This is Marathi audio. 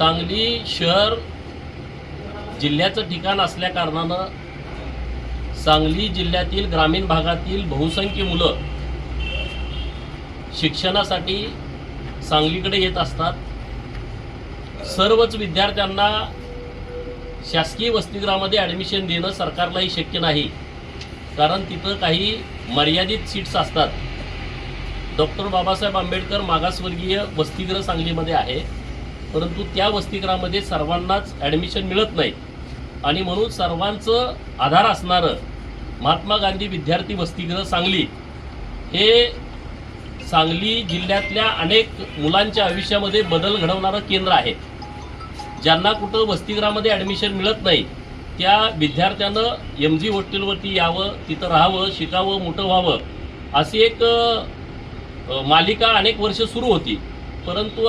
सांगली शहर जिल्ह्याचं ठिकाण असल्या कारणानं सांगली जिल्ह्यातील ग्रामीण भागातील बहुसंख्य मुलं शिक्षणासाठी सांगलीकडे येत असतात। सर्वच विद्यार्थ्यांना शासकीय वसतिगृहामध्ये ॲडमिशन देणं सरकारलाही शक्य नाही, कारण तिथं काही मर्यादित सीट्स असतात। डॉक्टर बाबासाहेब आंबेडकर मागासवर्गीय वसतिगृह सांगलीमध्ये आहे, परंतु त्या वसतिगृहामध्ये सर्वांनाच ॲडमिशन मिळत नाही आणि म्हणून सर्वांचं आधार असणारं महात्मा गांधी विद्यार्थी वसतिगृह सांगली हे सांगली जिल्ह्यातल्या अनेक मुलांच्या आयुष्यामध्ये बदल घडवणारं केंद्र आहे। ज्यांना कुठं वसतिगृहामध्ये ॲडमिशन मिळत नाही त्या विद्यार्थ्यानं MG हॉस्टेलवरती यावं, तिथं राहावं, शिकावं, मोठं व्हावं अशी एक मालिका अनेक वर्ष सुरू होती, परंतु